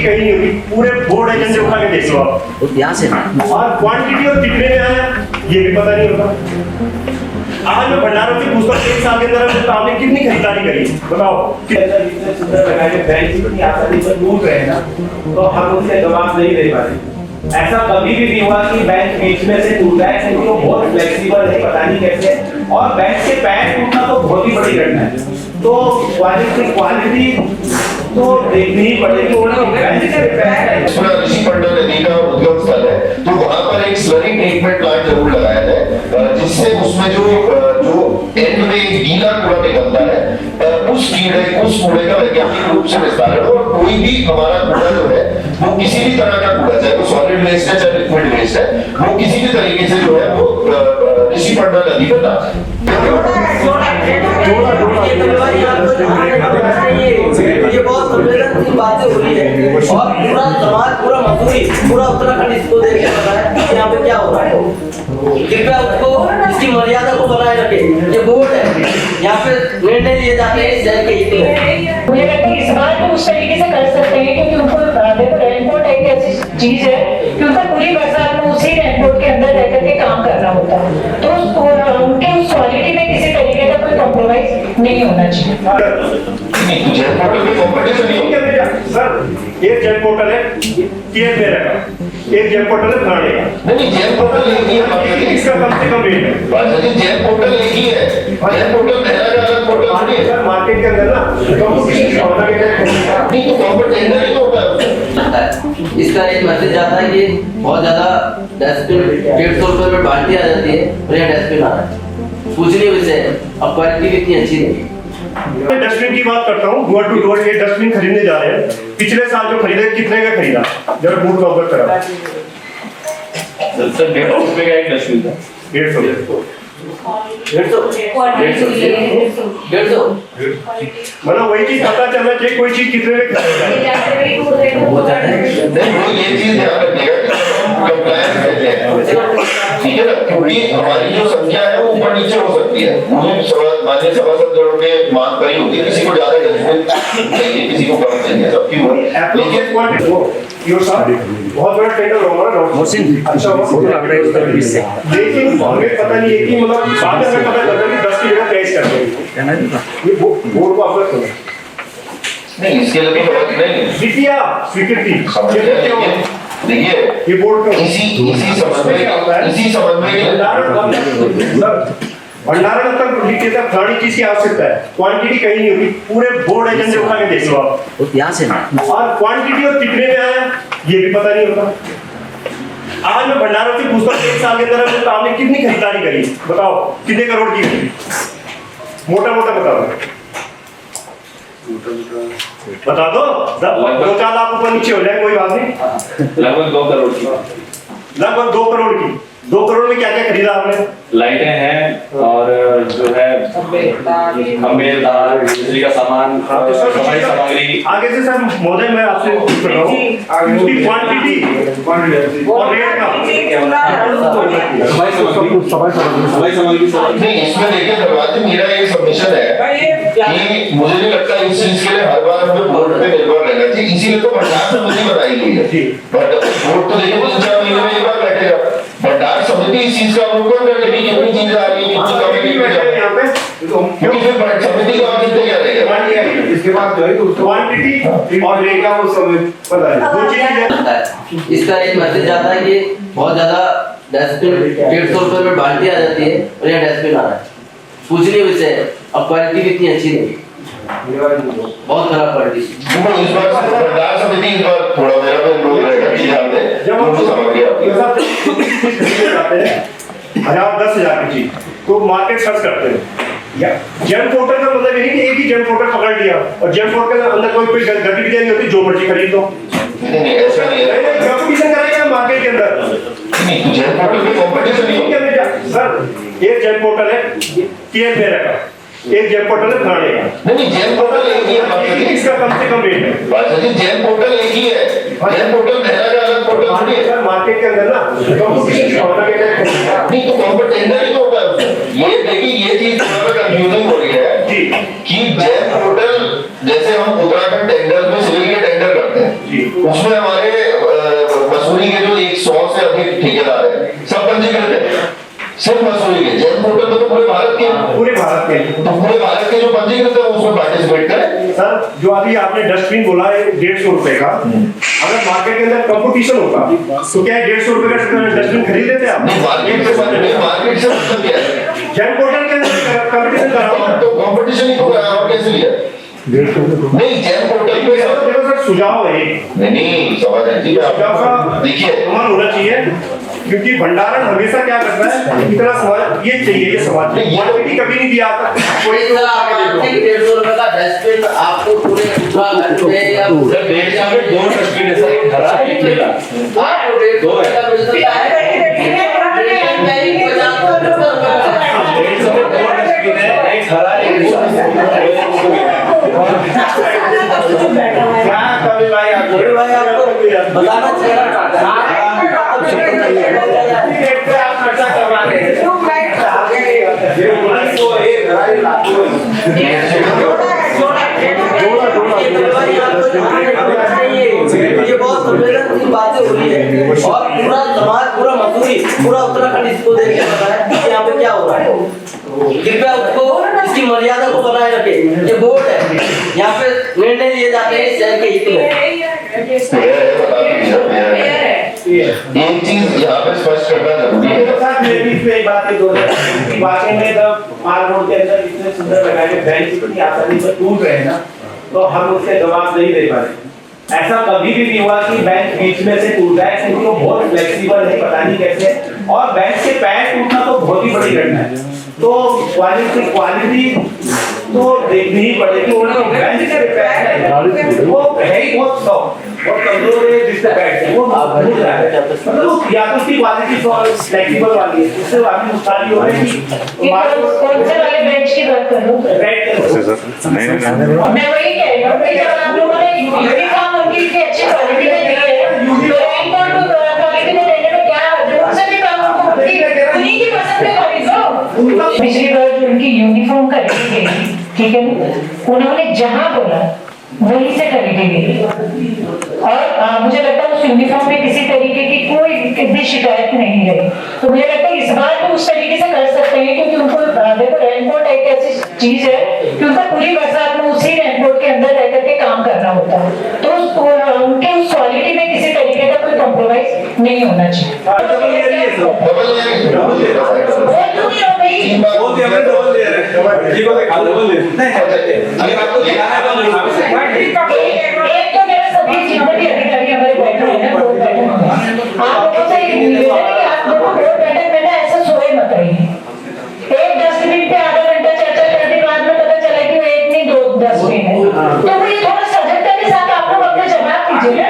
कहीं नहीं होगी, पूरे बोर्ड एजेंट उठा के देख लो आप, यहाँ से और क्वांटिटी और कितने में आया ये भी पता नहीं होता। आज मैं भंडारों से पूछता हूँ 1 साल के अंदर आपने कितनी खरीदारी करी बताओ। डूब रहे हैं ना, तो हम उनसे जवाब नहीं दे पाते। ऐसा कभी भी नहीं हुआ कि बैंक बीच में से टूटा है, क्योंकि वो बहुत फ्लेक्सिबल है, पता नहीं कैसे। और बैंक के पैर टूटना तो बहुत ही बड़ी घटना है, तो क्वालिटी तो देखनी ही पड़ेगी। ऋषि पंडा नदी का उद्गम स्थल है, तो वहाँ पर एक स्लरी ट्रीटमेंट प्लांट जरूर लगाया जाए, जिससे उसमें जो एंड में गीला कूड़ा निकलता है, उस कूड़े का वैज्ञानिक रूप से निस्तारण हो, और कोई भी हमारा कूड़ा जो है वो किसी भी तरह का कूड़ा, चाहे वो सॉलिड वेस्ट है चाहे लिक्विड वेस्ट है, वो किसी भी तरीके से जो है वो ऋषि पंडा नदी में ना जाए। ये बहुत संवेदनशील बातें हो रही है, और पूरा समाज, पूरा मजदूरी, पूरा उत्तराखंड इसको देख रहा है कि यहाँ पे क्या हो रहा है। कृपया उसको, इसकी मर्यादा को बनाए रखे। ये बोर्ड है, यहाँ पे निर्णय लिए जाते हैं इस जल के हित में। मुझे लगता है इस बार तो उस तरीके से कर सकते हैं, क्योंकि उनको देखो रेनकोट एक ऐसी चीज है कि उनको पूरी बरसात में उसी रेनकोट के अंदर रह करके काम करना होता है, तो उनके उस क्वालिटी में किसी तरीके का कोई कॉम्प्रोमाइज नहीं होना चाहिए। सर एक जेल पोर्टल है केयर मेरा का, एक जेल पोर्टल है फलाने का। नहीं जेल पोर्टल एक ही है, इसका कम से कम रेट है। बात है जेल पोर्टल एक ही है, जेल पोर्टल मेरा का अलग पोर्टल थोड़ी है। मार्केट के अंदर ना नहीं तो वहाँ पर टेंडर ही तो होता है। इसका एक मैसेज जाता है कि बहुत ज्यादा डस्टबिन 150 रुपए में बाल्टी आ जाती है, और यहाँ डस्टबिन आ रहा है। पूछने विषय अब क्वालिटी कितनी अच्छी नहीं। मैं डस्टबिन की बात करता हूँ, डोर टू डोर ये डस्टबिन खरीदने जा रहे हैं। पिछले साल जो खरीदे कितने का खरीदा, जरा बोर्ड का अवगत करा। सर 150 रुपए का एक डस्टबिन था। 150 मतलब वही चीज पता चलना चाहिए, कोई चीज कितने में खरीदा है। वो ये चीज ध्यान रखिएगा कंप्लायंस रहते हैं, ठीक है ना, क्योंकि हमारी जो संख्या है वो ऊपर नीचे हो सकती है। माननीय सभासद जोड़ के मांग करी होती है, किसी को ज्यादा चाहिए, किसी को कम चाहिए, सबकी वो। लेकिन बहुत बड़ा टेंडर होगा ना, अच्छा लेकिन हमें पता नहीं है कि मतलब बाद में पता चलता है कि 10 की जगह 23 कर देंगे। ये बोर्ड को अवगत करो। नहीं इसके लिए तो नहीं द्वितीय स्वीकृति देखिए ये बोर्ड का इसी समन्वय भंडारण तक विक्रेता फलानी चीज की आवश्यकता है, क्वांटिटी कहीं नहीं होगी, पूरे बोर्ड एजेंट उठा के देख लो आप, यहाँ से और क्वांटिटी और कितने में आया ये भी पता नहीं होता। आज मैं भंडारों से पूछता हूँ 1 साल के अंदर आपने कितनी खरीदारी करी बताओ, कितने करोड़ की करी, मोटा मोटा बताओ, बता दो। 2-4 लाख ऊपर नीचे हो जाए कोई बात नहीं, लगभग 2 करोड़ की। लगभग 2 करोड़ की। 2 करोड़ में क्या क्या खरीदा आपने? लाइटें हैं और जो है खंबे, तार, बिजली का सामान, सफाई सामग्री। आगे से सर महोदय मैं आपसे पूछ रहा हूँ उसकी क्वांटिटी और रेट का सफाई सामग्री। नहीं इसमें देखिए धन्यवाद, मेरा ये सबमिशन है कि मुझे नहीं लगता इस चीज के लिए हर बार हमें बोर्ड पे निर्भर रहना चाहिए, इसीलिए तो भंडार समिति बनाई गई है। बोर्ड तो देखिए 3-4 महीने में एक बार बैठेगा, भंडार समिति इस चीज का अवलोकन करेगी, कितनी चीज आ रही है, क्योंकि फिर समिति का आगे क्या रहेगा, इसके बाद जो है तो क्वांटिटी और रेट का वो सब पता है, दो चीज। इसका एक मैसेज जाता है कि बहुत ज्यादा डस्टबिन 150 रुपए में बाल्टी आ जाती है, और यहाँ डस्टबिन आ रहा है। पूछने विषय अब क्वालिटी कितनी अच्छी नहीं, बहुत खराब क्वालिटी। इस बार भंडार समिति इस बार थोड़ा मेरा पे लोग रहेगा कि ध्यान दें, जब हम समझ गया 10,000 की चीज तो मार्केट सर्च करते हैं, या जेम पोर्टल का मतलब यही कि एक ही जेम पोर्टल पकड़ लिया और जेम पोर्टल के अंदर कोई गतिविधियां नहीं होती, जो मर्जी खरीद लो। नहीं ऐसा नहीं है, कंपटीशन कराएगा मार्केट के अंदर, नहीं जेम पोर्टल में कंपटीशन नहीं होगा। सर एक जेम पोर्टल है केयर मेरा का, एक जेम पोर्टल है फलाने का। नहीं जेम पोर्टल एक ही है, इसका कम से कम रेट है। बात है जेम पोर्टल एक ही है, जेम पोर्टल मेरा का अलग पोर्टल थोड़ी है। मार्केट के अंदर ना नहीं तो वहाँ पर टेंडर ही तो होता है। ये देखिए ये चीज थोड़ा कंफ्यूजिंग हो रही है कि जेम पोर्टल जैसे हम उत्तराखंड टेंडर में सिविल के टेंडर करते हैं, उसमें हमारे मसूरी के जो 100 से अधिक ठेकेदार हैं सब पंजीकृत है, सिर्फ मसूरी के। जैन पोर्टल में तो पूरे भारत के, पूरे भारत के। तो पूरे भारत के जो पंजीकृत है वो उसमें पार्टिसिपेट करें। सर जो अभी आपने डस्टबिन बोला है 150 रुपए का, अगर मार्केट के अंदर कंपटीशन होगा तो क्या 150 रुपए का डस्टबिन खरीद लेते आप? नहीं, मार्केट से मतलब क्या है? जैन पोर्टल के अंदर कंपटीशन कराओ तो कंपटीशन ही तो कराया और कैसे लिया? नहीं, जैन पोर्टल पे देखो सर, सुझाव है नहीं समझ है जी। सुझाव का देखिए इस्तेमाल होना चाहिए, क्योंकि भंडारण हमेशा क्या करता है, इतना समाज ये चाहिए, ये समाज नहीं, ये क्वालिटी कभी नहीं दिया आता कोई कोई तो आगे दे दो। 150 रुपए का डस्टबिन आपको पूरे उत्तराखंड में या पूरे देश में 2 डस्टबिन है सर, एक हरा एक नीला। आपको 150 रुपए का मिल सकता है। एक हरा एक नीला। क्या कवि भाई आपको बताना चाहिए आप खर्चा करवा रहे हैं तो एक हराई लाखों ये बहुत संवेदनशील बातें हो रही है और पूरा समाज, पूरा मसूरी, पूरा उत्तराखंड इसको देख के पता है कि यहाँ पे क्या हो रहा है। कृपया उसको, इसकी मर्यादा को बनाए रखे। ये बोर्ड है, यहाँ पे निर्णय लिए जाते हैं शहर के हित में। एक चीज यहाँ पे स्पष्ट करना जरूरी है। तो साथ मेरे बीच में एक बात ये दोनों कि वाकई में जब माल रोड के अंदर इतने सुंदर लगाए बैंक इतनी आसानी से टूट रहे हैं ना, तो हम उसके जवाब नहीं दे पा रहे। ऐसा कभी भी नहीं हुआ कि बैंक बीच में से टूट जाए, क्योंकि वो बहुत फ्लेक्सिबल है, पता नहीं कैसे। और बैंक के पैर टूटना तो बहुत ही बड़ी घटना है। तो क्वालिटी तो देखनी ही पड़ेगी। बैंक के पैर है वो है ही बहुत सॉफ्ट, बहुत कमजोर है, जिससे बैठ है वो टूट रहा है। मतलब या तो उसकी क्वालिटी फ्लेक्सिबल वाली है, उससे वाली नुकसान ये हो रहा है कि कौन से वाले बेंच की बात कर रहा हूँ? मैं वही कह रही हूँ कि जब आप लोगों ने यूनिफॉर्म उनकी इतनी अच्छी क्वालिटी में दी है, तो रेनकोट क्वालिटी में देने में क्या दूर से भी काम उनको उन्हीं की पसंद में खरीद लो। पिछली बार जो उनकी यूनिफॉर्म खरीदी गई, ठीक है, उन्होंने जहाँ बोला वहीं से खरीदी गई और मुझे लगता है उस यूनिफॉर्म में किसी तरीके की कोई भी शिकायत नहीं रही। तो मुझे लगता है इस बार भी उस तरीके से कर सकते हैं, क्योंकि उनको देखो रेनकोट एक ऐसी चीज है कि उनका पूरी बरसात में उसी रेनकोट के अंदर रह करके काम करना होता है, तो उनके उस क्वालिटी में किसी तरीके का कोई कॉम्प्रोमाइज नहीं होना चाहिए। एक तो मेरा सभी जिम्मेदारी अधिकारी हमारे बैठे हैं, बोर्ड बैठे हैं, आप लोगों से निवेदन है कि आप लोग बोर्ड बैठे ऐसा सोए मत रहिए। एक डस्टबिन पे आधा घंटा चर्चा करने के बाद में पता चला कि वो एक नहीं 2 डस्टबिन है, तो वो ये थोड़ा सजगता के साथ आप लोग अपने जवाब कीजिए।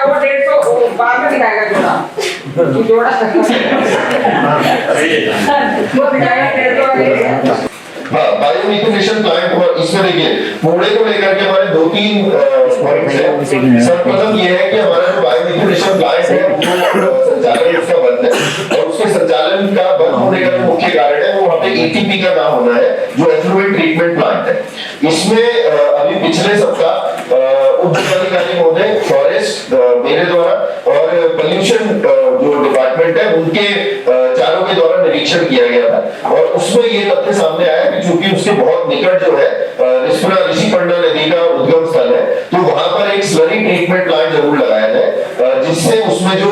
वो 150 बाद में दिखाएगा जोड़ा वो दिखाएगा 150। हाँ, बायोमिथिलेशन प्लांट और इसमें देखिए कूड़े को लेकर के हमारे 2-3 पॉइंट्स हैं। सर्वप्रथम ये है कि हमारा जो बायोमिथिलेशन प्लांट है वो संचालन उसका बंद है, और उसके संचालन का बंद होने का जो मुख्य कारण है वो वहाँ पे ETP का नाम होना है, जो एफ्लुएंट ट्रीटमेंट प्लांट है। इसमें अभी पिछले सप्ताह उप जिलाधिकारी महोदय फॉरेस्ट मेरे द्वारा और पोल्यूशन जो डिपार्टमेंट है उनके चारों के द्वारा निरीक्षण किया गया था, और उसमें ये तथ्य सामने आया कि चूंकि उसके बहुत निकट जो है ऋषिपंडा नदी का उद्गम स्थल है, तो वहां पर एक स्लरी ट्रीटमेंट प्लांट जरूर लगाया जाए, जिससे उसमें जो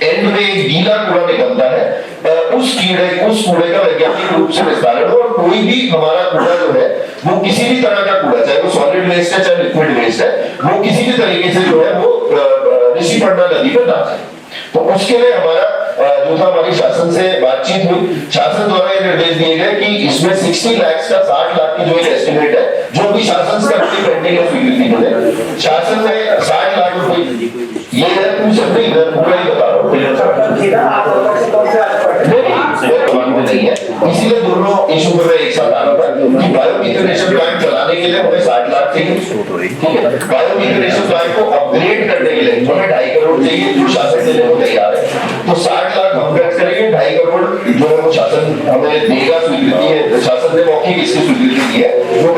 एंड में एक गीला कूड़ा निकलता है उस कूड़े का वैज्ञानिक रूप से निस्तारण हो, और कोई भी हमारा कूड़ा जो है वो किसी भी तरह का कूड़ा, चाहे वो सॉलिड वेस्ट है चाहे लिक्विड वेस्ट है, वो किसी भी तरीके से जो है वो ऋषिपंडा नदी में ना जाए। तो उसके लिए हमारा जो था हमारी शासन से बातचीत हुई, शासन द्वारा ये निर्देश दिए गए कि इसमें 60 लाख का 60 लाख की जो एक एस्टिमेट है, जो भी शासन स्तर की पेंडिंग है स्वीकृति मिले, शासन ने 60 लाख रुपए ये है, तुम सब नहीं पूरा ही बता रहा हूँ नहीं है, इसीलिए दोनों इशू पर मैं एक साथ आ रहा था कि बायोमिथिलेशन प्लांट चलाने के लिए हमें 60 लाख चाहिए, ठीक है। बायोमिथिलेशन प्लांट को अपग्रेड करने के लिए हमें 2.5 करोड़ चाहिए, जो शासन देने को तैयार है, तो 60 लाख हम खर्च करेंगे, 2.5 करोड़ जो है वो शासन हमें देगा, स्वीकृति है, शासन ने मौखिक इसकी स्वीकृति दी है, जो